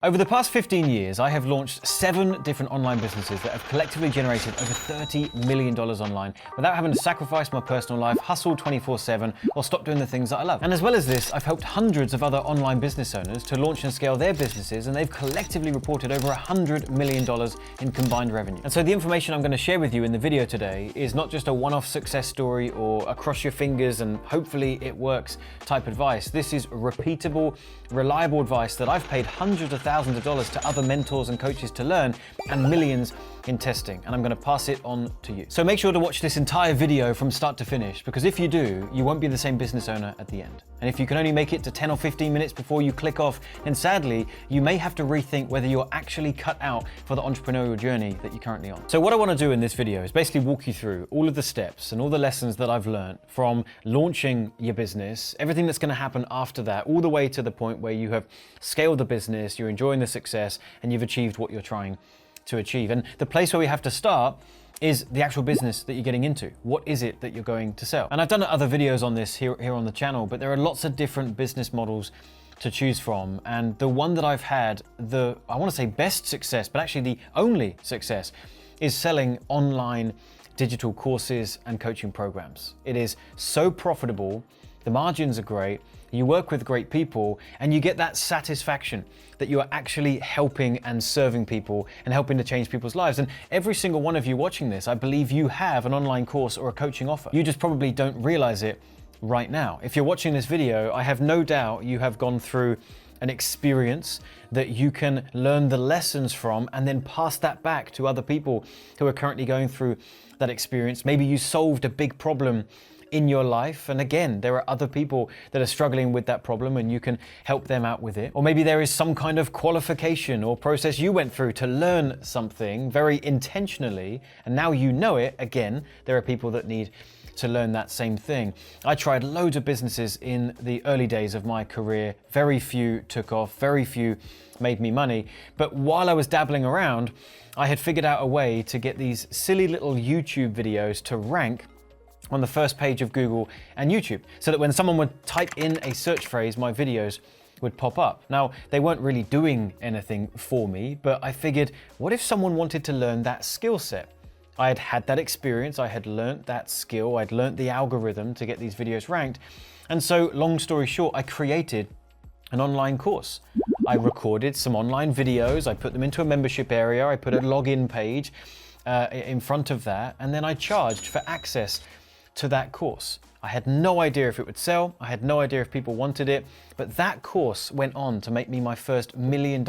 Over the past 15 years, I have launched 7 different online businesses that have collectively generated over $30 million online without having to sacrifice my personal life, hustle 24/7, or stop doing the things that I love. And as well as this, I've helped hundreds of other online business owners to launch and scale their businesses, and they've collectively reported over $100 million in combined revenue. And so the information I'm going to share with you in the video today is not just a one-off success story or a cross your fingers and hopefully it works type advice. This is repeatable, reliable advice that I've paid hundreds of thousands of dollars to other mentors and coaches to learn, and millions in testing, and I'm going to pass it on to you. So make sure to watch this entire video from start to finish, because if you do, you won't be the same business owner at the end. And if you can only make it to 10 or 15 minutes before you click off, then sadly, you may have to rethink whether you're actually cut out for the entrepreneurial journey that you're currently on. So what I want to do in this video is basically walk you through all of the steps and all the lessons that I've learned from launching your business, everything that's going to happen after that, all the way to the point where you have scaled the business, you're enjoying the success, and you've achieved what you're trying to achieve. And the place where we have to start is the actual business that you're getting into. What is it that you're going to sell? And I've done other videos on this here on the channel, but there are lots of different business models to choose from. And the one that I've had I want to say best success, but actually the only success, is selling online digital courses and coaching programs. It is so profitable, the margins are great, you work with great people, and you get that satisfaction that you are actually helping and serving people and helping to change people's lives. And every single one of you watching this, I believe you have an online course or a coaching offer. You just probably don't realize it right now. If you're watching this video, I have no doubt you have gone through an experience that you can learn the lessons from and then pass that back to other people who are currently going through that experience. Maybe you solved a big problem in your life, and again, there are other people that are struggling with that problem and you can help them out with it. Or maybe there is some kind of qualification or process you went through to learn something very intentionally, and now you know it. Again, there are people that need to learn that same thing. I tried loads of businesses in the early days of my career. Very few took off, very few made me money. But while I was dabbling around, I had figured out a way to get these silly little YouTube videos to rank on the first page of Google and YouTube, so that when someone would type in a search phrase, my videos would pop up. Now, they weren't really doing anything for me, but I figured, what if someone wanted to learn that skill set? I had had that experience, I had learned that skill, I'd learned the algorithm to get these videos ranked. And so, long story short, I created an online course. I recorded some online videos, I put them into a membership area, I put a login page in front of that, and then I charged for access to that course. I had no idea if it would sell, I had no idea if people wanted it, but that course went on to make me my first $1 million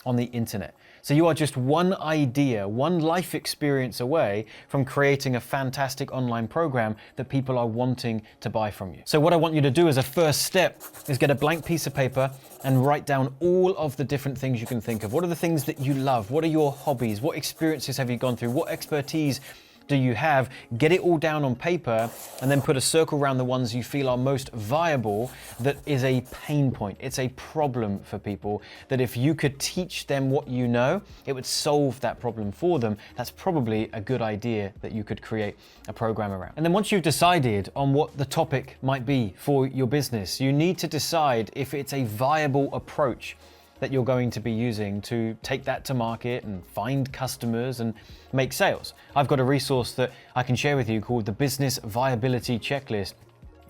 on the internet. So you are just one idea, one life experience away from creating a fantastic online program that people are wanting to buy from you. So what I want you to do as a first step is get a blank piece of paper and write down all of the different things you can think of. What are the things that you love? What are your hobbies? What experiences have you gone through? What expertise do you have? Get it all down on paper and then put a circle around the ones you feel are most viable, that is a pain point. It's a problem for people that if you could teach them what you know, it would solve that problem for them. That's probably a good idea that you could create a program around. And then once you've decided on what the topic might be for your business, you need to decide if it's a viable approach that you're going to be using to take that to market and find customers and make sales. I've got a resource that I can share with you called the Business Viability Checklist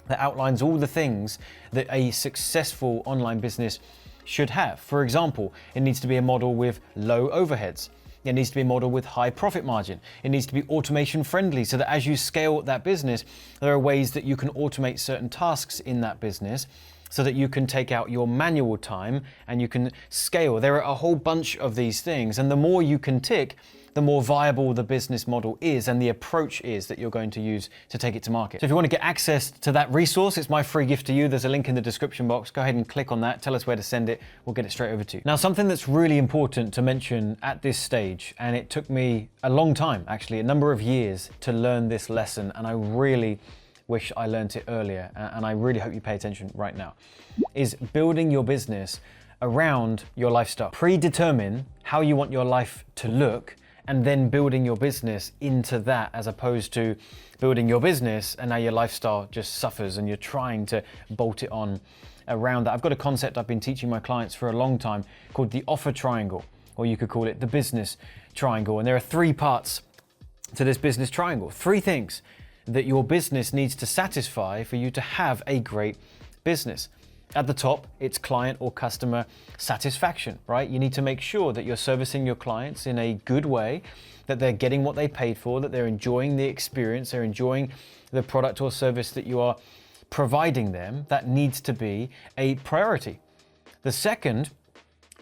that outlines all the things that a successful online business should have. For example, it needs to be a model with low overheads. It needs to be a model with high profit margin. It needs to be automation friendly, so that as you scale that business, there are ways that you can automate certain tasks in that business so that you can take out your manual time and you can scale. There are a whole bunch of these things, and the more you can tick, the more viable the business model is and the approach is that you're going to use to take it to market. So if you want to get access to that resource, it's my free gift to you. There's a link in the description box. Go ahead and click on that. Tell us where to send it. We'll get it straight over to you. Now, something that's really important to mention at this stage, and it took me a long time, actually, a number of years to learn this lesson, and I really wish I learned it earlier, and I really hope you pay attention right now, is building your business around your lifestyle. Predetermine how you want your life to look, and then building your business into that, as opposed to building your business and now your lifestyle just suffers and you're trying to bolt it on around that. I've got a concept I've been teaching my clients for a long time called the offer triangle, or you could call it the business triangle. And there are 3 parts to this business triangle, 3 things that your business needs to satisfy for you to have a great business. At the top, it's client or customer satisfaction, right? You need to make sure that you're servicing your clients in a good way, that they're getting what they paid for, that they're enjoying the experience, they're enjoying the product or service that you are providing them. That needs to be a priority. The second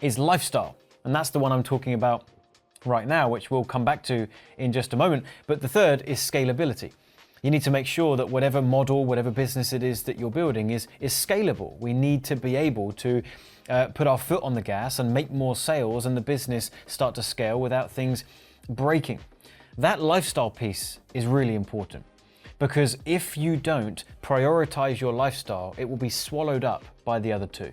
is lifestyle, and that's the one I'm talking about right now, which we'll come back to in just a moment. But the third is scalability. You need to make sure that whatever model, whatever business it is that you're building is scalable. We need to be able to put our foot on the gas and make more sales and the business start to scale without things breaking. That lifestyle piece is really important, because if you don't prioritize your lifestyle, it will be swallowed up by the other 2.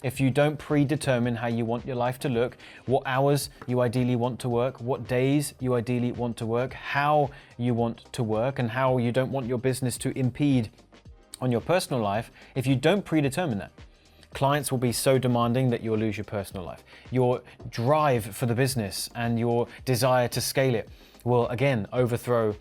If you don't predetermine how you want your life to look, what hours you ideally want to work, what days you ideally want to work, how you want to work, and how you don't want your business to impede on your personal life, if you don't predetermine that, clients will be so demanding that you'll lose your personal life. Your drive for the business and your desire to scale it will again overthrow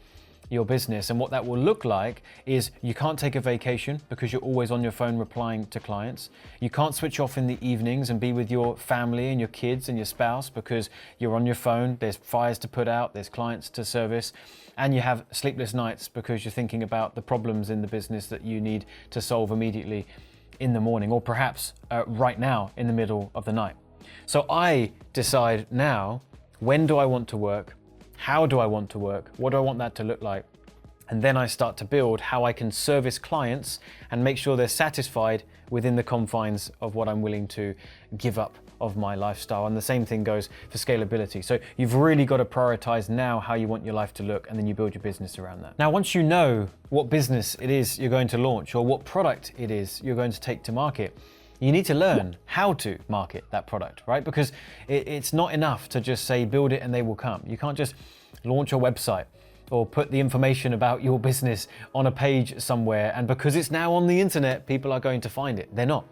your business. And what that will look like is you can't take a vacation because you're always on your phone replying to clients. You can't switch off in the evenings and be with your family and your kids and your spouse because you're on your phone. There's fires to put out, there's clients to service, and you have sleepless nights because you're thinking about the problems in the business that you need to solve immediately in the morning, or perhaps right now in the middle of the night. So I decide now, when do I want to work? How do I want to work? What do I want that to look like? And then I start to build how I can service clients and make sure they're satisfied within the confines of what I'm willing to give up of my lifestyle. And the same thing goes for scalability. So you've really got to prioritize now how you want your life to look, and then you build your business around that. Now, once you know what business it is you're going to launch or what product it is you're going to take to market, you need to learn how to market that product, right? Because it's not enough to just say, build it and they will come. You can't just launch a website or put the information about your business on a page somewhere, and because it's now on the internet, people are going to find it. They're not.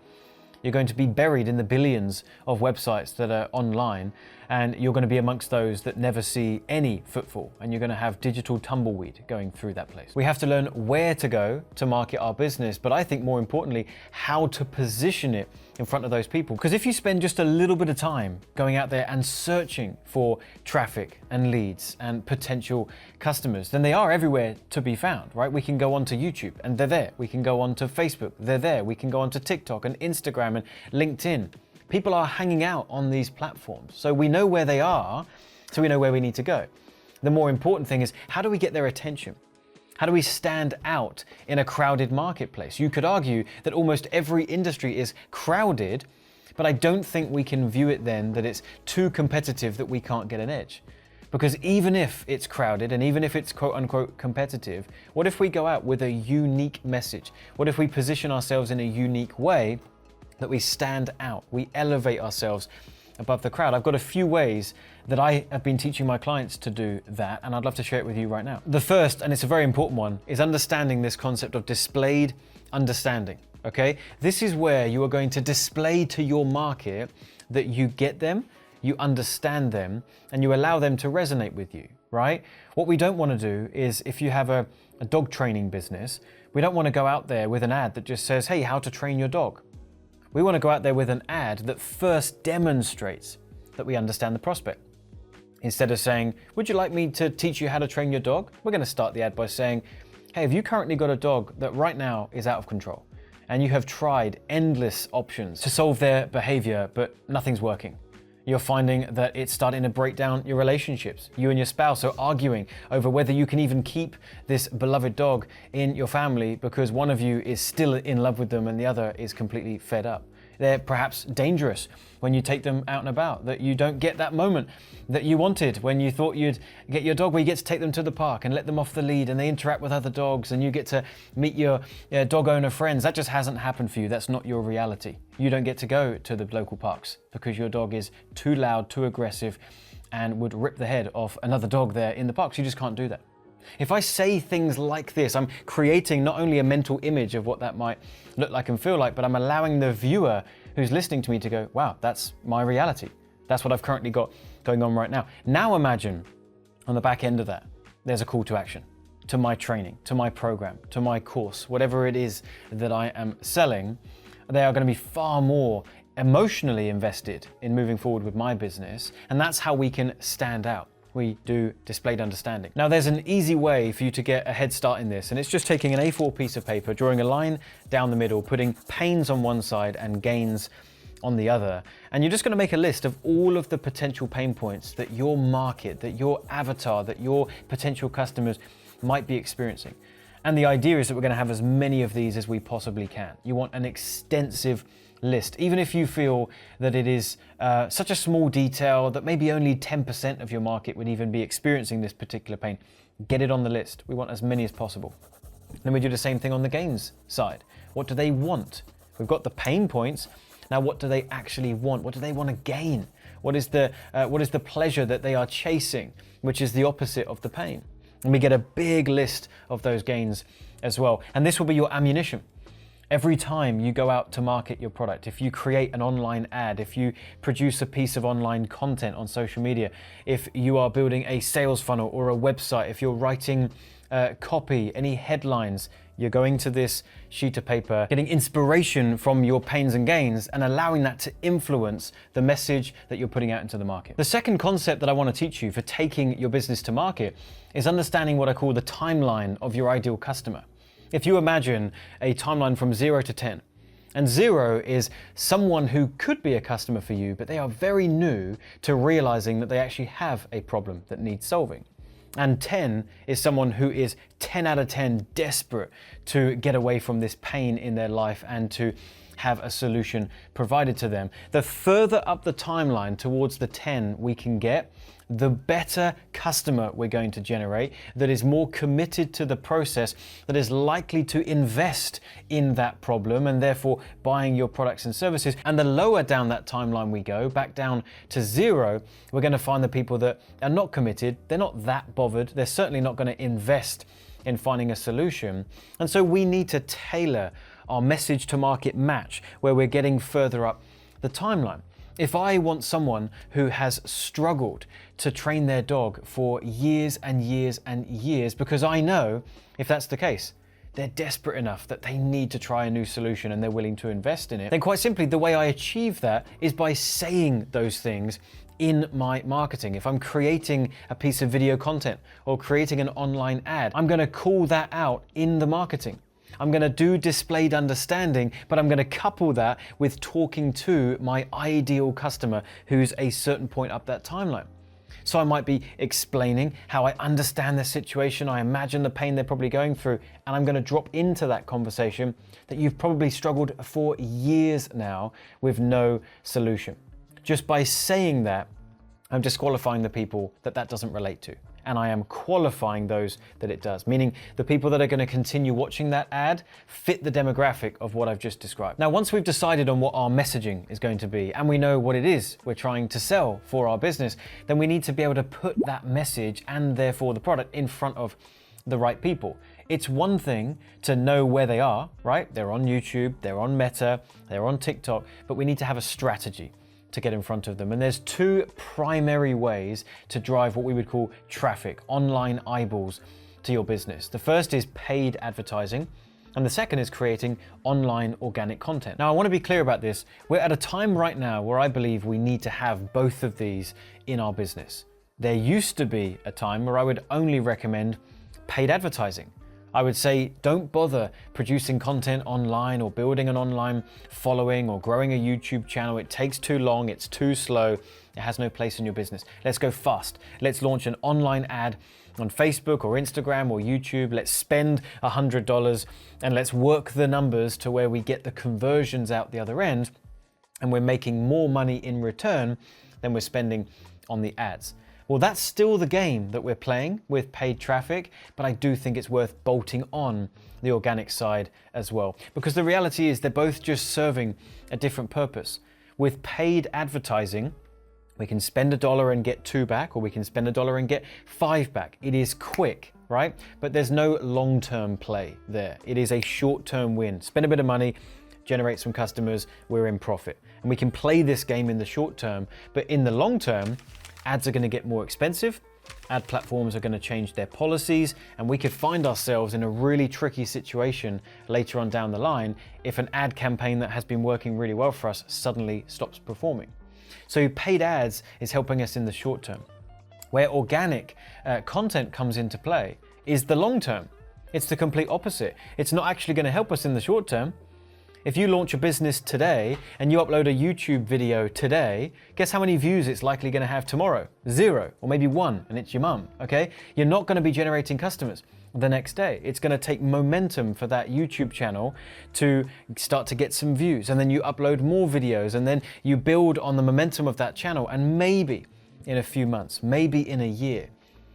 You're going to be buried in the billions of websites that are online, and you're going to be amongst those that never see any footfall, and you're going to have digital tumbleweed going through that place. We have to learn where to go to market our business, but I think more importantly, how to position it in front of those people. Because if you spend just a little bit of time going out there and searching for traffic and leads and potential customers, then they are everywhere to be found, right? We can go onto YouTube and they're there. We can go onto Facebook, they're there. We can go onto TikTok and Instagram and LinkedIn. People are hanging out on these platforms. So we know where they are, so we know where we need to go. The more important thing is, how do we get their attention? How do we stand out in a crowded marketplace? You could argue that almost every industry is crowded, but I don't think we can view it then that it's too competitive that we can't get an edge. Because even if it's crowded and even if it's quote unquote competitive, what if we go out with a unique message? What if we position ourselves in a unique way that we stand out, we elevate ourselves above the crowd? I've got a few ways that I have been teaching my clients to do that, and I'd love to share it with you right now. The first, and it's a very important one, is understanding this concept of displayed understanding, okay? This is where you are going to display to your market that you get them, you understand them, and you allow them to resonate with you, right? What we don't want to do is, if you have a dog training business, we don't want to go out there with an ad that just says, hey, how to train your dog. We want to go out there with an ad that first demonstrates that we understand the prospect. Instead of saying, would you like me to teach you how to train your dog? We're going to start the ad by saying, hey, have you currently got a dog that right now is out of control and you have tried endless options to solve their behavior, but nothing's working? You're finding that it's starting to break down your relationships. You and your spouse are arguing over whether you can even keep this beloved dog in your family because one of you is still in love with them and the other is completely fed up. They're perhaps dangerous when you take them out and about, that you don't get that moment that you wanted when you thought you'd get your dog, where you get to take them to the park and let them off the lead and they interact with other dogs and you get to meet your dog owner friends. That just hasn't happened for you. That's not your reality. You don't get to go to the local parks because your dog is too loud, too aggressive, and would rip the head off another dog there in the parks. You just can't do that. If I say things like this, I'm creating not only a mental image of what that might look like and feel like, but I'm allowing the viewer who's listening to me to go, wow, that's my reality. That's what I've currently got going on right now. Now imagine on the back end of that, there's a call to action to my training, to my program, to my course, whatever it is that I am selling. They are going to be far more emotionally invested in moving forward with my business. And that's how we can stand out. We do displayed understanding. Now there's an easy way for you to get a head start in this, and it's just taking an A4 piece of paper, drawing a line down the middle, putting pains on one side and gains on the other. And you're just going to make a list of all of the potential pain points that your market, that your avatar, that your potential customers might be experiencing. And the idea is that we're going to have as many of these as we possibly can. You want an extensive list, even if you feel that it is such a small detail that maybe only 10% of your market would even be experiencing this particular pain. Get it on the list. We want as many as possible. Then we do the same thing on the gains side. What do they want? We've got the pain points. Now, what do they actually want? What do they want to gain? What is the pleasure that they are chasing, which is the opposite of the pain? And we get a big list of those gains as well. And this will be your ammunition. Every time you go out to market your product, if you create an online ad, if you produce a piece of online content on social media, if you are building a sales funnel or a website, if you're writing copy, any headlines, you're going to this sheet of paper, getting inspiration from your pains and gains and allowing that to influence the message that you're putting out into the market. The second concept that I want to teach you for taking your business to market is understanding what I call the timeline of your ideal customer. If you imagine a timeline from 0 to 10, and 0 is someone who could be a customer for you, but they are very new to realizing that they actually have a problem that needs solving. And 10 is someone who is 10 out of 10 desperate to get away from this pain in their life and to have a solution provided to them. The further up the timeline towards the 10 we can get, the better customer we're going to generate that is more committed to the process, that is likely to invest in that problem and therefore buying your products and services. And the lower down that timeline we go, back down to 0, we're going to find the people that are not committed, they're not that bothered, they're certainly not going to invest in finding a solution. And so we need to tailor our message to market match where we're getting further up the timeline. If I want someone who has struggled to train their dog for years and years and years, because I know if that's the case, they're desperate enough that they need to try a new solution and they're willing to invest in it, then quite simply the way I achieve that is by saying those things in my marketing. If I'm creating a piece of video content or creating an online ad, I'm going to call that out in the marketing. I'm going to do displayed understanding, but I'm going to couple that with talking to my ideal customer who's a certain point up that timeline. So I might be explaining how I understand their situation, I imagine the pain they're probably going through, and I'm going to drop into that conversation that you've probably struggled for years now with no solution. Just by saying that, I'm disqualifying the people that doesn't relate to. And I am qualifying those that it does, meaning the people that are going to continue watching that ad fit the demographic of what I've just described. Now, once we've decided on what our messaging is going to be, and we know what it is we're trying to sell for our business, then we need to be able to put that message and therefore the product in front of the right people. It's one thing to know where they are, right? They're on YouTube, they're on Meta, they're on TikTok, but we need to have a strategy to get in front of them. And there's two primary ways to drive what we would call traffic, online eyeballs to your business. The first is paid advertising, and the second is creating online organic content. Now, I want to be clear about this. We're at a time right now where I believe we need to have both of these in our business. There used to be a time where I would only recommend paid advertising. I would say don't bother producing content online or building an online following or growing a YouTube channel. It takes too long, it's too slow, it has no place in your business. Let's go fast. Let's launch an online ad on Facebook or Instagram or YouTube. Let's spend $100 and let's work the numbers to where we get the conversions out the other end and we're making more money in return than we're spending on the ads. Well, that's still the game that we're playing with paid traffic, but I do think it's worth bolting on the organic side as well. Because the reality is they're both just serving a different purpose. With paid advertising, We can spend $1 and get 2 back, or we can spend $1 and get 5 back. It is quick, right? But there's no long-term play there. It is a short-term win. Spend a bit of money, generate some customers, we're in profit. And we can play this game in the short term, but in the long term, ads are gonna get more expensive, ad platforms are gonna change their policies, and we could find ourselves in a really tricky situation later on down the line if an ad campaign that has been working really well for us suddenly stops performing. So paid ads is helping us in the short term. Where organic content comes into play is the long term. It's the complete opposite. It's not actually gonna help us in the short term. If you launch a business today and you upload a YouTube video today, guess how many views it's likely going to have tomorrow? 0, or maybe 1, and it's your mum, okay? You're not going to be generating customers the next day. It's going to take momentum for that YouTube channel to start to get some views, and then you upload more videos, and then you build on the momentum of that channel, and maybe in a few months, maybe in a year,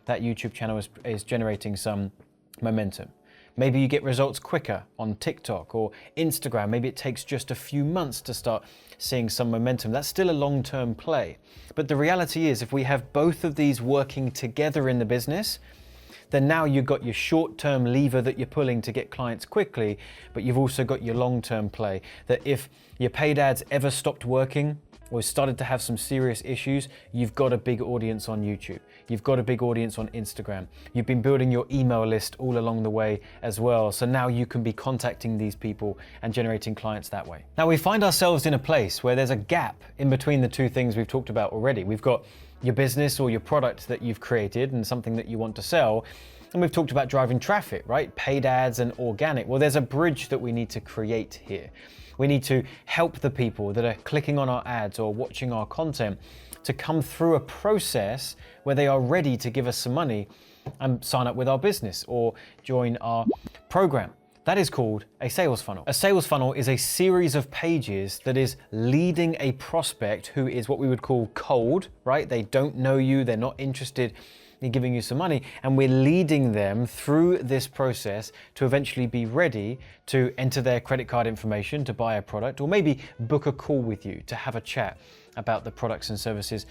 that YouTube channel is generating some momentum. Maybe you get results quicker on TikTok or Instagram. Maybe it takes just a few months to start seeing some momentum. That's still a long-term play. But the reality is, if we have both of these working together in the business, then now you've got your short-term lever that you're pulling to get clients quickly, but you've also got your long-term play that if your paid ads ever stopped working or started to have some serious issues, you've got a big audience on YouTube. You've got a big audience on Instagram. You've been building your email list all along the way as well. So now you can be contacting these people and generating clients that way. Now we find ourselves in a place where there's a gap in between the two things we've talked about already. We've got your business or your product that you've created and something that you want to sell. And we've talked about driving traffic, right? Paid ads and organic. Well, there's a bridge that we need to create here. We need to help the people that are clicking on our ads or watching our content to come through a process where they are ready to give us some money and sign up with our business or join our program. That is called a sales funnel. A sales funnel is a series of pages that is leading a prospect who is what we would call cold, right? They don't know you, they're not interested in giving you some money, and we're leading them through this process to eventually be ready to enter their credit card information to buy a product, or maybe book a call with you to have a chat about the products and services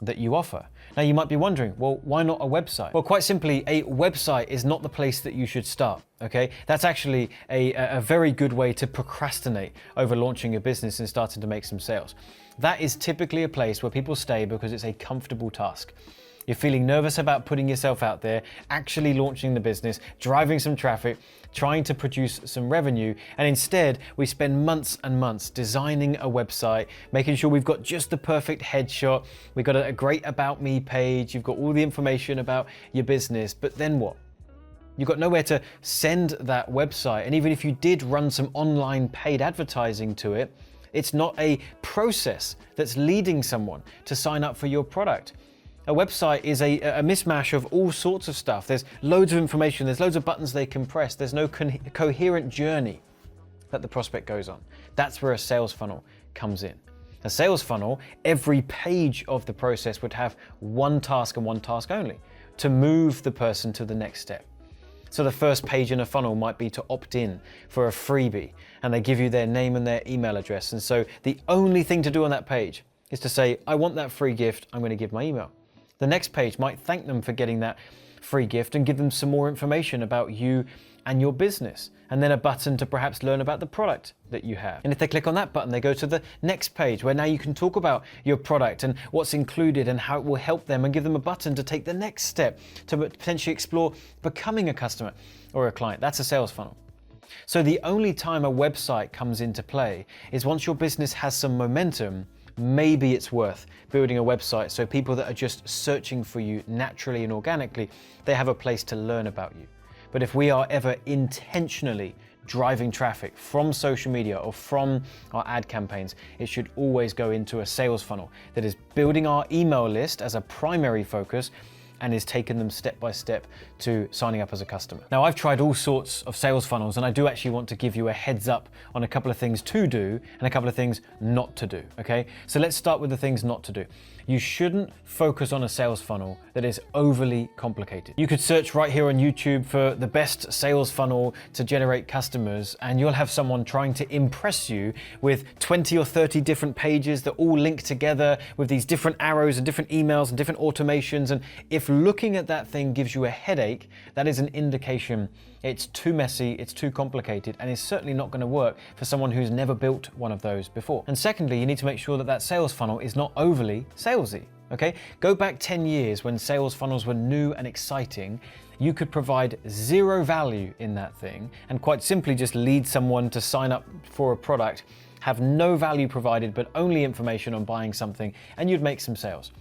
that you offer. Now you might be wondering, well, why not a website? Well, quite simply, a website is not the place that you should start, okay? That's actually a very good way to procrastinate over launching a business and starting to make some sales. That is typically a place where people stay because it's a comfortable task. You're feeling nervous about putting yourself out there, actually launching the business, driving some traffic, trying to produce some revenue, and instead we spend months and months designing a website, making sure we've got just the perfect headshot, we've got a great About Me page, you've got all the information about your business, but then what? You've got nowhere to send that website, and even if you did run some online paid advertising to it, it's not a process that's leading someone to sign up for your product. A website is a mishmash of all sorts of stuff. There's loads of information, there's loads of buttons they can press, there's no coherent journey that the prospect goes on. That's where a sales funnel comes in. A sales funnel, every page of the process would have one task and one task only, to move the person to the next step. So the first page in a funnel might be to opt in for a freebie, and they give you their name and their email address. And so the only thing to do on that page is to say, I want that free gift, I'm going to give my email. The next page might thank them for getting that free gift and give them some more information about you and your business, and then a button to perhaps learn about the product that you have. And if they click on that button, they go to the next page where now you can talk about your product and what's included and how it will help them, and give them a button to take the next step to potentially explore becoming a customer or a client. That's a sales funnel. So the only time a website comes into play is once your business has some momentum. Maybe it's worth building a website so people that are just searching for you naturally and organically, they have a place to learn about you. But if we are ever intentionally driving traffic from social media or from our ad campaigns, it should always go into a sales funnel that is building our email list as a primary focus and is taking them step by step to signing up as a customer. Now, I've tried all sorts of sales funnels, and I do actually want to give you a heads up on a couple of things to do and a couple of things not to do, okay? So let's start with the things not to do. You shouldn't focus on a sales funnel that is overly complicated. You could search right here on YouTube for the best sales funnel to generate customers, and you'll have someone trying to impress you with 20 or 30 different pages that all link together with these different arrows and different emails and different automations. And if looking at that thing gives you a headache, that is an indication it's too messy, it's too complicated, and it's certainly not going to work for someone who's never built one of those before. And secondly, you need to make sure that that sales funnel is not overly salesy. Okay? Go back 10 years when sales funnels were new and exciting. You could provide zero value in that thing and quite simply just lead someone to sign up for a product, have no value provided but only information on buying something, and you'd make some sales.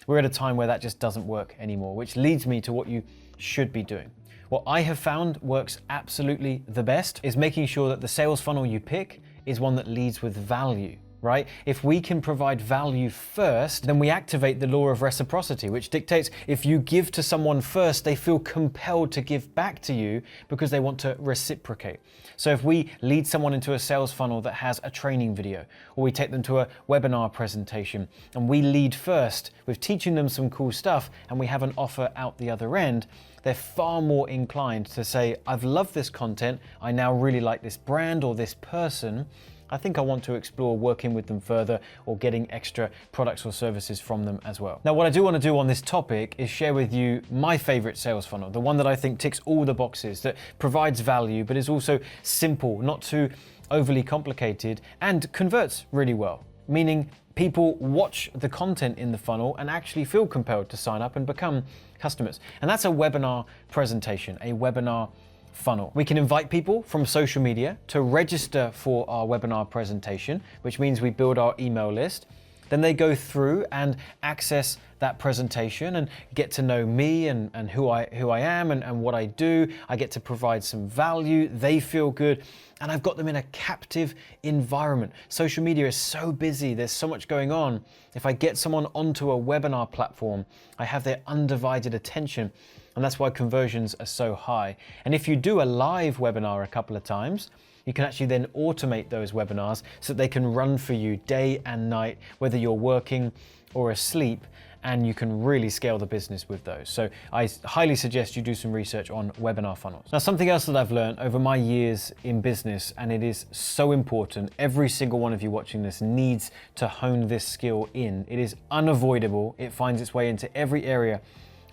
We're at a time where that just doesn't work anymore, which leads me to what you should be doing. What I have found works absolutely the best is making sure that the sales funnel you pick is one that leads with value, right? If we can provide value first, then we activate the law of reciprocity, which dictates if you give to someone first, they feel compelled to give back to you because they want to reciprocate. So if we lead someone into a sales funnel that has a training video, or we take them to a webinar presentation, and we lead first with teaching them some cool stuff, and we have an offer out the other end, they're far more inclined to say, I've loved this content, I now really like this brand or this person, I think I want to explore working with them further or getting extra products or services from them as well. Now, what I do want to do on this topic is share with you my favorite sales funnel, the one that I think ticks all the boxes, that provides value, but is also simple, not too overly complicated, and converts really well, meaning people watch the content in the funnel and actually feel compelled to sign up and become customers. And that's a webinar presentation, a webinar funnel. We can invite people from social media to register for our webinar presentation, which means we build our email list. Then they go through and access that presentation and get to know me and who I am and what I do. I get to provide some value. They feel good. And I've got them in a captive environment. Social media is so busy. There's so much going on. If I get someone onto a webinar platform, I have their undivided attention. And that's why conversions are so high. And if you do a live webinar a couple of times, you can actually then automate those webinars so that they can run for you day and night, whether you're working or asleep, and you can really scale the business with those. So I highly suggest you do some research on webinar funnels. Now, something else that I've learned over my years in business, and it is so important, every single one of you watching this needs to hone this skill in. It is unavoidable. It finds its way into every area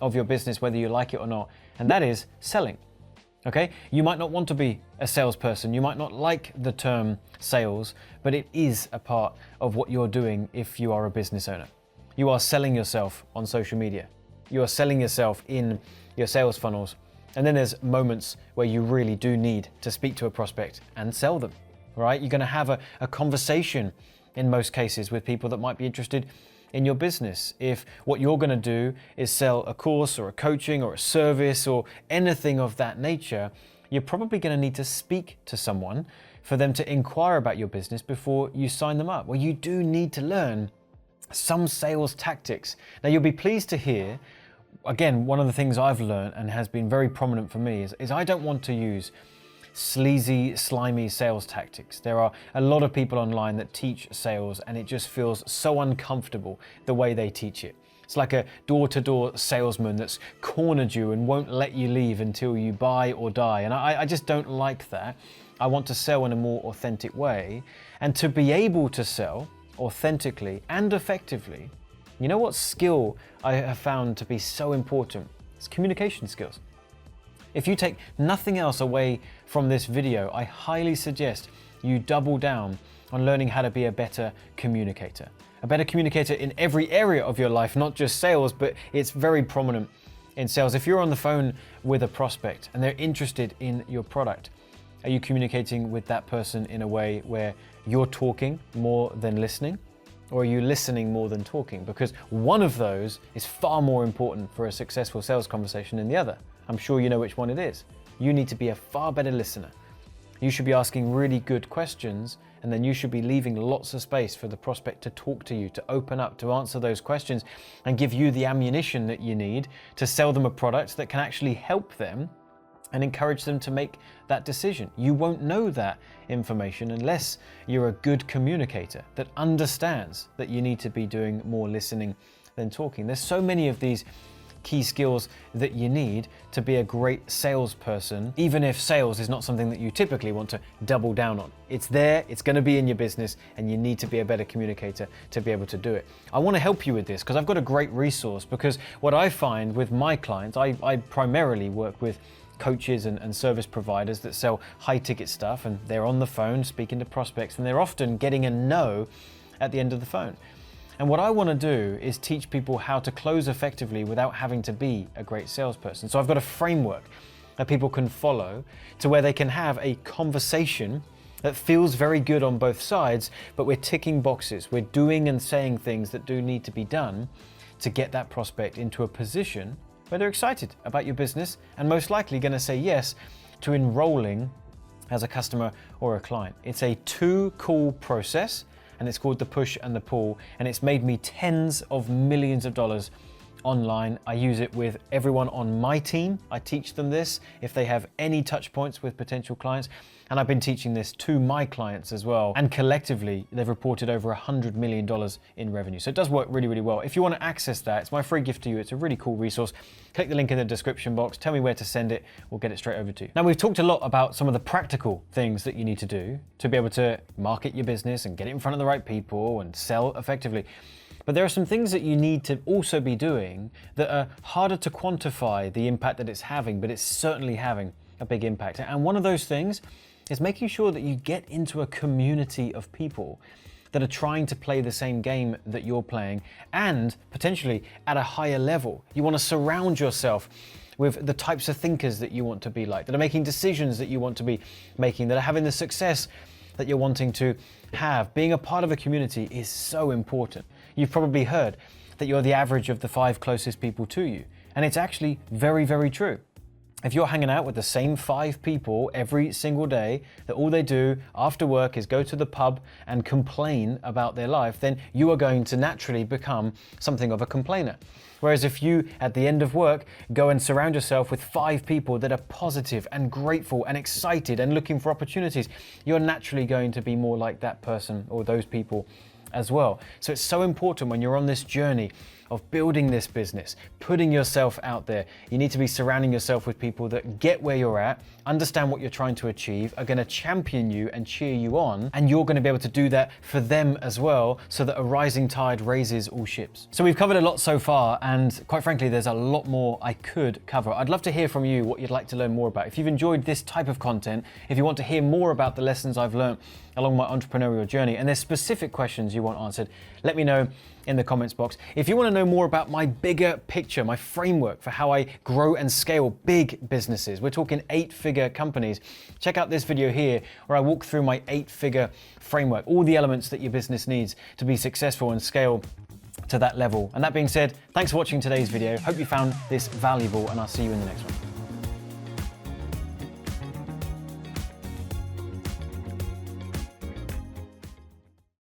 of your business, whether you like it or not, and that is selling. Okay, you might not want to be a salesperson, you might not like the term sales, but it is a part of what you're doing if you are a business owner. You are selling yourself on social media. You are selling yourself in your sales funnels. And then there's moments where you really do need to speak to a prospect and sell them, right? You're gonna have a conversation in most cases with people that might be interested in your business. If what you're going to do is sell a course or a coaching or a service or anything of that nature, you're probably going to need to speak to someone for them to inquire about your business before you sign them up. Well, you do need to learn some sales tactics. Now, you'll be pleased to hear, again, one of the things I've learned and has been very prominent for me is I don't want to use sleazy, slimy sales tactics. There are a lot of people online that teach sales and it just feels so uncomfortable the way they teach it. It's like a door-to-door salesman that's cornered you and won't let you leave until you buy or die. And I just don't like that. I want to sell in a more authentic way. And to be able to sell authentically and effectively, you know what skill I have found to be so important? It's communication skills. If you take nothing else away from this video, I highly suggest you double down on learning how to be a better communicator. A better communicator in every area of your life, not just sales, but it's very prominent in sales. If you're on the phone with a prospect and they're interested in your product, are you communicating with that person in a way where you're talking more than listening? Or are you listening more than talking? Because one of those is far more important for a successful sales conversation than the other. I'm sure you know which one it is. You need to be a far better listener. You should be asking really good questions, and then you should be leaving lots of space for the prospect to talk to you, to open up, to answer those questions, and give you the ammunition that you need to sell them a product that can actually help them and encourage them to make that decision. You won't know that information unless you're a good communicator that understands that you need to be doing more listening than talking. There's so many of these key skills that you need to be a great salesperson, even if sales is not something that you typically want to double down on. It's there, it's going to be in your business, and you need to be a better communicator to be able to do it. I want to help you with this because I've got a great resource, because what I find with my clients, I primarily work with coaches and service providers that sell high ticket stuff, and they're on the phone speaking to prospects, and they're often getting a no at the end of the phone. And what I want to do is teach people how to close effectively without having to be a great salesperson. So I've got a framework that people can follow to where they can have a conversation that feels very good on both sides, but we're ticking boxes. We're doing and saying things that do need to be done to get that prospect into a position where they're excited about your business and most likely going to say yes to enrolling as a customer or a client. It's a 2-call process, and it's called the push and the pull, and it's made me tens of millions of dollars online. I use it with everyone on my team. I teach them this if they have any touch points with potential clients, and I've been teaching this to my clients as well. And collectively, they've reported over $100 million in revenue. So it does work really, really well. If you want to access that, it's my free gift to you. It's a really cool resource. Click the link in the description box. Tell me where to send it. We'll get it straight over to you. Now, we've talked a lot about some of the practical things that you need to do to be able to market your business and get it in front of the right people and sell effectively. But there are some things that you need to also be doing that are harder to quantify the impact that it's having, but it's certainly having a big impact. And one of those things is making sure that you get into a community of people that are trying to play the same game that you're playing, and potentially at a higher level. You want to surround yourself with the types of thinkers that you want to be like, that are making decisions that you want to be making, that are having the success that you're wanting to have. Being a part of a community is so important. You've probably heard that you're the average of the 5 closest people to you. And it's actually very, very true. If you're hanging out with the same 5 people every single day, that all they do after work is go to the pub and complain about their life, then you are going to naturally become something of a complainer. Whereas if you, at the end of work, go and surround yourself with 5 people that are positive and grateful and excited and looking for opportunities, you're naturally going to be more like that person or those people as well. So it's so important when you're on this journey of building this business, putting yourself out there. You need to be surrounding yourself with people that get where you're at, understand what you're trying to achieve, are going to champion you and cheer you on, and you're going to be able to do that for them as well, so that a rising tide raises all ships. So we've covered a lot so far, and quite frankly, there's a lot more I could cover. I'd love to hear from you what you'd like to learn more about. If you've enjoyed this type of content, if you want to hear more about the lessons I've learned along my entrepreneurial journey, and there's specific questions you want answered, let me know in the comments box. If you want to know more about my bigger picture, my framework for how I grow and scale big businesses, we're talking 8-figure companies, check out this video here where I walk through my 8-figure framework, all the elements that your business needs to be successful and scale to that level. And that being said, thanks for watching today's video. Hope you found this valuable, and I'll see you in the next one.